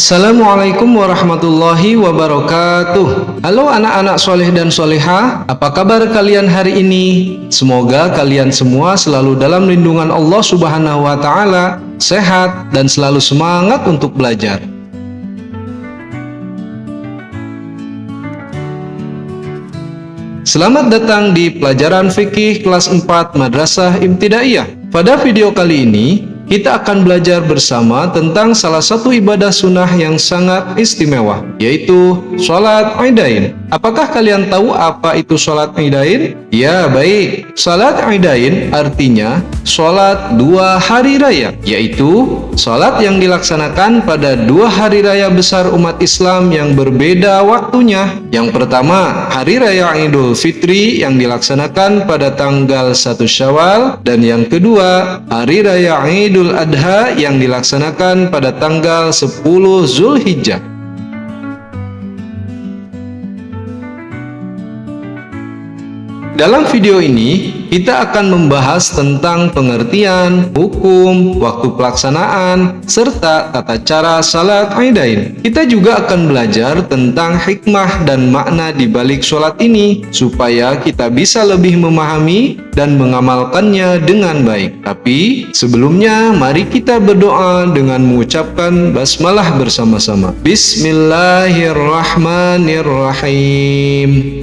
Assalamualaikum warahmatullahi wabarakatuh. Halo anak-anak soleh dan soleha, apa kabar kalian hari ini? Semoga kalian semua selalu dalam lindungan Allah Subhanahu wa Ta'ala, sehat dan selalu semangat untuk belajar. Selamat datang di pelajaran fikih kelas 4 Madrasah Ibtidaiyah. Pada video kali ini kita akan belajar bersama tentang salah satu ibadah sunnah yang sangat istimewa, yaitu sholat Idain. Apakah kalian tahu apa itu sholat Idain? Ya, baik. Sholat Idain artinya sholat dua hari raya, yaitu sholat yang dilaksanakan pada dua hari raya besar umat Islam yang berbeda waktunya. Yang pertama, hari raya Idul Fitri yang dilaksanakan pada tanggal 1 Syawal, dan yang kedua, hari raya Idul Adha yang dilaksanakan pada tanggal 10 Zulhijjah. Dalam video ini, kita akan membahas tentang pengertian, hukum, waktu pelaksanaan, serta tata cara salat Idain. Kita juga akan belajar tentang hikmah dan makna di balik sholat ini, supaya kita bisa lebih memahami dan mengamalkannya dengan baik. Tapi, sebelumnya, mari kita berdoa dengan mengucapkan basmalah bersama-sama. Bismillahirrahmanirrahim.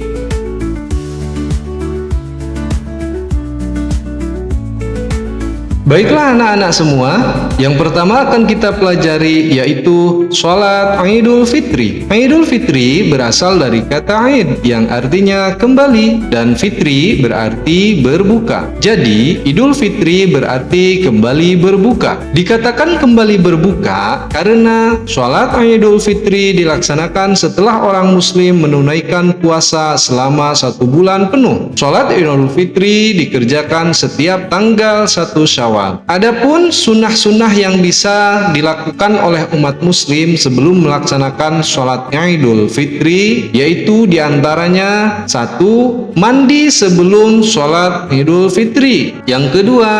Baiklah anak-anak semua, yang pertama akan kita pelajari yaitu sholat Idul Fitri. Idul Fitri berasal dari kata Id yang artinya kembali, dan Fitri berarti berbuka. Jadi Idul Fitri berarti kembali berbuka. Dikatakan kembali berbuka karena sholat Idul Fitri dilaksanakan setelah orang muslim menunaikan puasa selama 1 bulan penuh. Sholat Idul Fitri dikerjakan setiap tanggal 1 Syawal. Adapun sunnah-sunnah yang bisa dilakukan oleh umat muslim sebelum melaksanakan sholat Idul Fitri, yaitu diantaranya 1. Mandi sebelum sholat Idul Fitri. Yang kedua,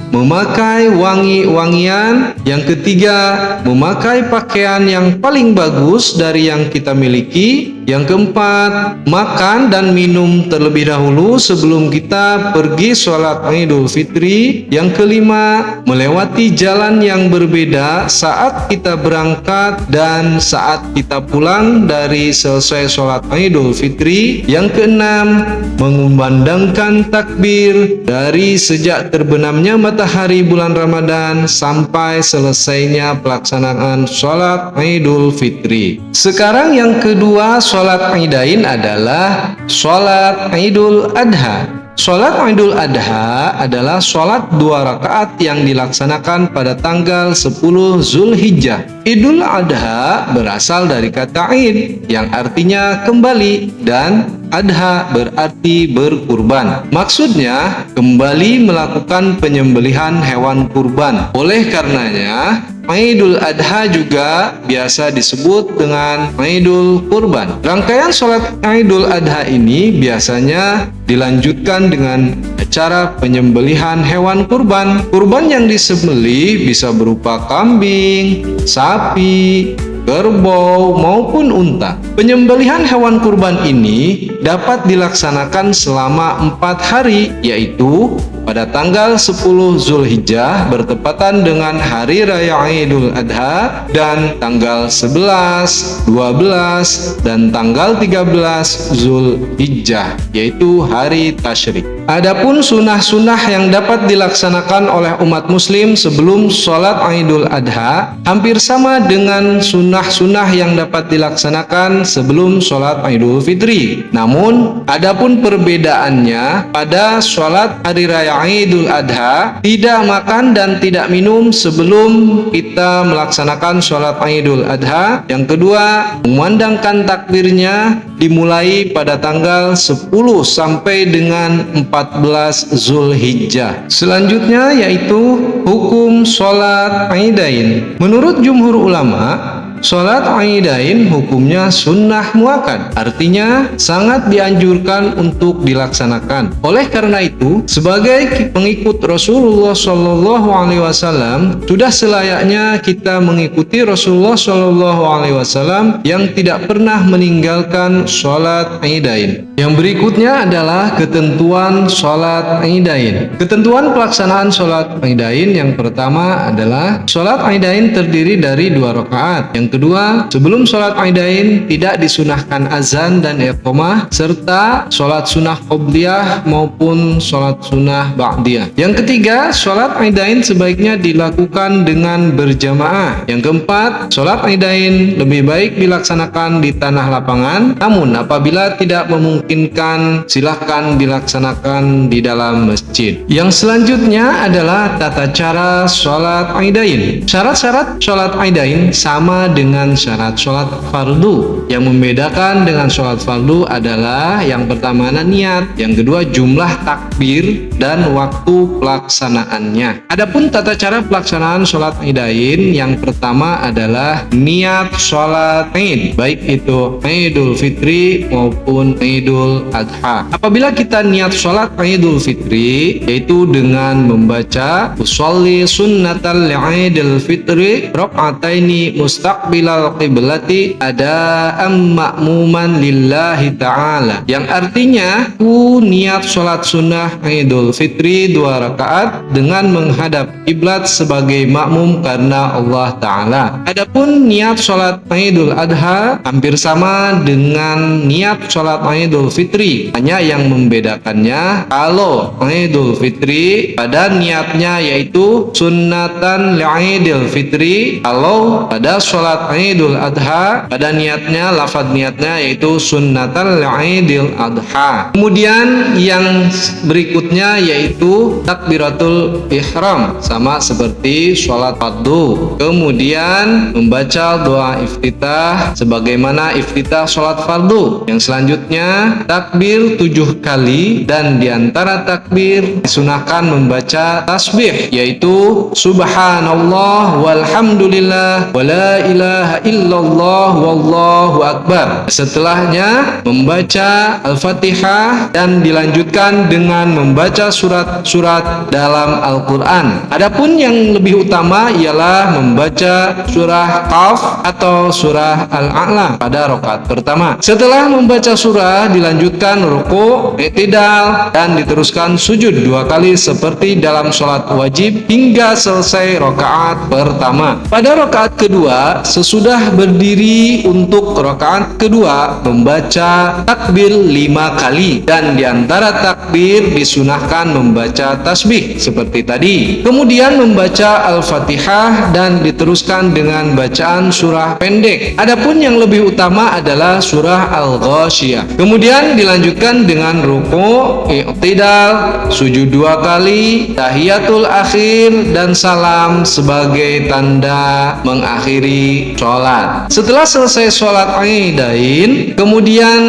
memakai wangi-wangian. Yang ketiga, memakai pakaian yang paling bagus dari yang kita miliki. Yang keempat, makan dan minum terlebih dahulu sebelum kita pergi sholat Idul Fitri. Yang kelima, melewati jalan yang berbeda saat kita berangkat dan saat kita pulang dari selesai sholat Idul Fitri. Yang keenam, mengumandangkan takbir dari sejak terbenamnya matahari bulan Ramadan sampai selesainya pelaksanaan sholat Idul Fitri. Sekarang yang kedua, sholat Idain adalah sholat Idul Adha. Sholat Idul Adha adalah sholat 2 rakaat yang dilaksanakan pada tanggal 10 Zulhijjah. Idul Adha berasal dari kata Id yang artinya kembali, dan Adha berarti berkurban. Maksudnya kembali melakukan penyembelihan hewan kurban. Oleh karenanya Idul Adha juga biasa disebut dengan Idul Kurban. Rangkaian sholat Idul Adha ini biasanya dilanjutkan dengan acara penyembelihan hewan kurban. Kurban yang disembelih bisa berupa kambing, sapi, kerbau, maupun unta. Penyembelihan hewan kurban ini dapat dilaksanakan selama 4 hari, yaitu pada tanggal 10 Zulhijjah bertepatan dengan Hari Raya Idul Adha, dan tanggal 11, 12, dan tanggal 13 Zulhijjah, yaitu hari tasyrik. Adapun sunnah-sunnah yang dapat dilaksanakan oleh umat muslim sebelum sholat Idul Adha hampir sama dengan sunnah-sunnah yang dapat dilaksanakan sebelum sholat Idul Fitri. Namun, adapun perbedaannya pada sholat Hari Raya Idul Adha, tidak makan dan tidak minum sebelum kita melaksanakan sholat Idul Adha. Yang kedua, mengumandangkan takbirnya dimulai pada tanggal 10 sampai dengan 14 Zulhijjah. Selanjutnya yaitu hukum sholat Idain. Menurut jumhur ulama, Sholat Aidain hukumnya sunnah muakkad, artinya sangat dianjurkan untuk dilaksanakan. Oleh karena itu, sebagai pengikut Rasulullah Shallallahu Alaihi Wasallam, sudah selayaknya kita mengikuti Rasulullah Shallallahu Alaihi Wasallam yang tidak pernah meninggalkan sholat Aidain. Yang berikutnya adalah ketentuan sholat Aidain. Ketentuan pelaksanaan sholat Aidain yang pertama adalah sholat Aidain terdiri dari 2 rakaat. Yang kedua, sebelum sholat Aidain tidak disunahkan azan dan iqamah, serta sholat sunnah qobliyah maupun sholat sunnah ba'diyah. Yang ketiga, sholat Aidain sebaiknya dilakukan dengan berjamaah. Yang keempat, sholat Aidain lebih baik dilaksanakan di tanah lapangan, namun apabila tidak memungkinkan, silahkan dilaksanakan di dalam masjid. Yang selanjutnya adalah tata cara sholat Aidain. Syarat-syarat sholat Aidain sama dengan syarat sholat fardu. Yang membedakan dengan sholat fardu adalah yang pertama niat, yang kedua jumlah takbir, dan waktu pelaksanaannya. Adapun tata cara pelaksanaan sholat Aidain, yang pertama adalah niat sholat Aid, baik itu Idul Fitri maupun Idul Adha. Apabila kita niat sholat Idul Fitri, yaitu dengan membaca usolli sunnatal Idul Fitri rakaataini mustaqbilal qiblati ada'am ma'muman lillahi ta'ala, yang artinya ku niat sholat sunnah Idul Fitri 2 rakaat dengan menghadap kiblat sebagai makmum karena Allah Ta'ala. Adapun niat sholat Idul Adha hampir sama dengan niat sholat Idul Fitri, hanya yang membedakannya kalau Idul Fitri pada niatnya yaitu sunnatan li'idul fitri, kalau pada sholat Idul Adha pada niatnya, lafaz niatnya yaitu sunnatan li'idul adha. Kemudian yang berikutnya yaitu takbiratul ihram, sama seperti sholat fardu. Kemudian membaca doa iftitah sebagaimana iftitah sholat fardu. Yang selanjutnya takbir 7 kali, dan diantara takbir disunahkan membaca tasbih yaitu subhanallah walhamdulillah wala ilaha illallah wallahu akbar. Setelahnya membaca Al-Fatihah dan dilanjutkan dengan membaca surat-surat dalam Al-Quran. Adapun yang lebih utama ialah membaca surah Qaf atau surah Al-A'la pada rakaat pertama. Setelah membaca surah dilanjutkan ruku, i'tidal, dan diteruskan sujud 2 kali seperti dalam sholat wajib hingga selesai rakaat pertama. Pada rakaat kedua, sesudah berdiri untuk rakaat kedua membaca takbir 5 kali, dan diantara takbir disunahkan membaca tasbih seperti tadi. Kemudian membaca Al-Fatihah dan diteruskan dengan bacaan surah pendek. Adapun yang lebih utama adalah surah Al-Ghasyiyah. Kemudian dilanjutkan dengan ruku, i'tidal, sujud 2 kali, tahiyatul akhir, dan salam sebagai tanda mengakhiri sholat. Setelah selesai sholat Aidain, kemudian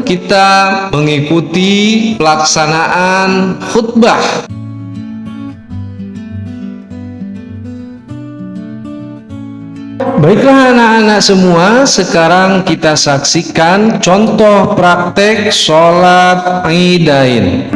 kita mengikuti pelaksanaan khutbah. Baiklah anak-anak semua, sekarang kita saksikan contoh praktek sholat Aidain.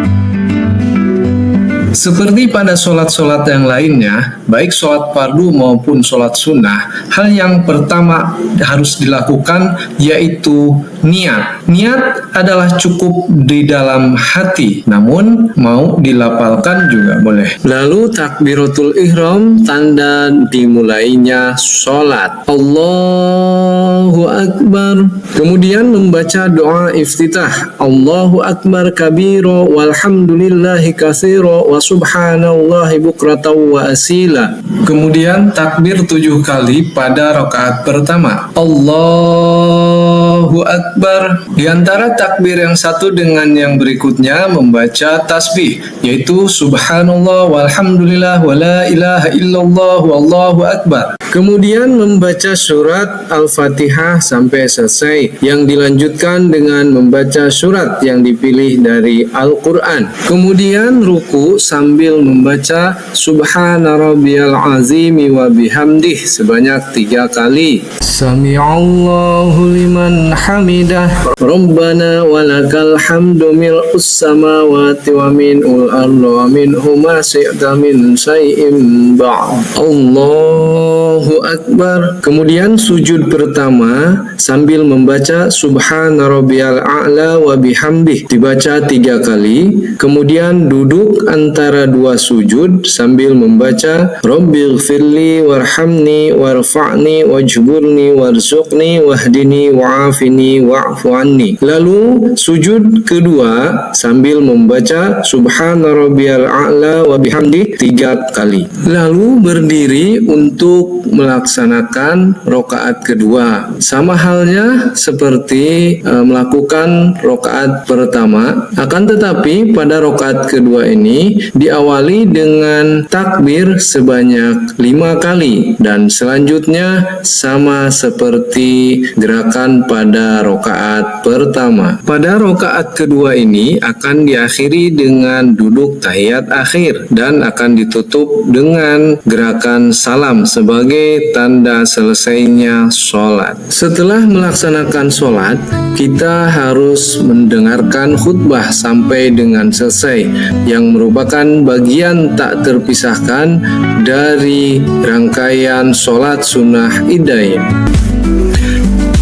Seperti pada sholat-sholat yang lainnya, baik sholat fardu maupun sholat sunnah, hal yang pertama harus dilakukan yaitu niat. Niat adalah cukup di dalam hati, namun mau dilafalkan juga boleh. Lalu takbiratul ihram, tanda dimulainya sholat. Allahu Akbar. Kemudian membaca doa iftitah. Allahu Akbar kabira walhamdulillahi katsira wa subhanallahi bukratan wa asila. Kemudian takbir 7 kali pada rakaat pertama. Allahu Allahu Akbar. Di antara takbir yang satu dengan yang berikutnya membaca tasbih, yaitu Subhanallah walhamdulillah wala ilaha illallah wallahu akbar. Kemudian membaca surat Al-Fatihah sampai selesai, yang dilanjutkan dengan membaca surat yang dipilih dari Al-Quran. Kemudian ruku sambil membaca Subhana rabbiyal azimi wa bihamdih sebanyak 3 kali. Sami'allahu liman hamidah Rabbana walakal hamdu mil'us samawati wa min'ul ardi wa minhu ma syi'ta min syai'in ba'd. Allahu Akbar. Kemudian sujud pertama sambil membaca Subhana rabbiyal a'la wa bihamdih dibaca 3 kali. Kemudian duduk antara 2 sujud sambil membaca Rabbighfirli warhamni warfa'ni wajburni warzuqni wahdini wa'afini wa'fu anni. Lalu sujud kedua sambil membaca Subhana rabbiyal a'la wa bihamdih 3 kali. Lalu berdiri untuk melaksanakan rokaat kedua. Sama halnya seperti melakukan rokaat pertama, akan tetapi pada rokaat kedua ini diawali dengan takbir sebanyak 5 kali dan selanjutnya sama seperti gerakan pada rokaat pertama. Pada rokaat kedua ini akan diakhiri dengan duduk tahiyat akhir dan akan ditutup dengan gerakan salam sebagai tanda selesainya sholat. Setelah melaksanakan sholat, kita harus mendengarkan khutbah sampai dengan selesai, yang merupakan bagian tak terpisahkan dari rangkaian sholat sunnah Idain.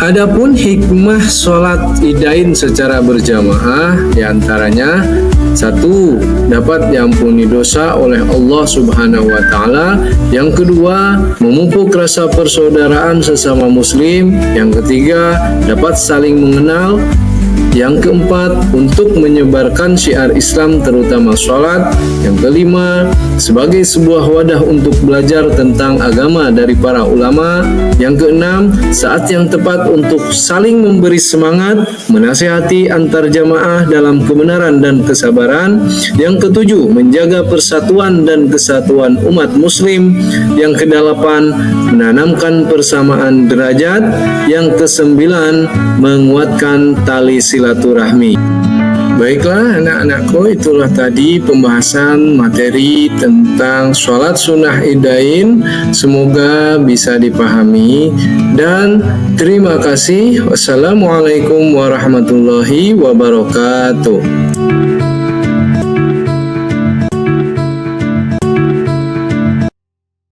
Adapun hikmah sholat Idain secara berjamaah diantaranya: 1. Dapat diampuni dosa oleh Allah Subhanahu wa Ta'ala. Yang kedua, memupuk rasa persaudaraan sesama Muslim. Yang ketiga, dapat saling mengenal. Yang keempat, untuk menyebarkan syiar Islam terutama sholat. Yang kelima, sebagai sebuah wadah untuk belajar tentang agama dari para ulama. Yang keenam, saat yang tepat untuk saling memberi semangat, menasihati antar jamaah dalam kebenaran dan kesabaran. Yang ketujuh, menjaga persatuan dan kesatuan umat muslim. Yang kedelapan, menanamkan persamaan derajat. Yang kesembilan, menguatkan tali silaturahmi. Baiklah anak-anakku, itulah tadi pembahasan materi tentang sholat sunnah Idain. Semoga bisa dipahami dan terima kasih. Wassalamualaikum warahmatullahi wabarakatuh.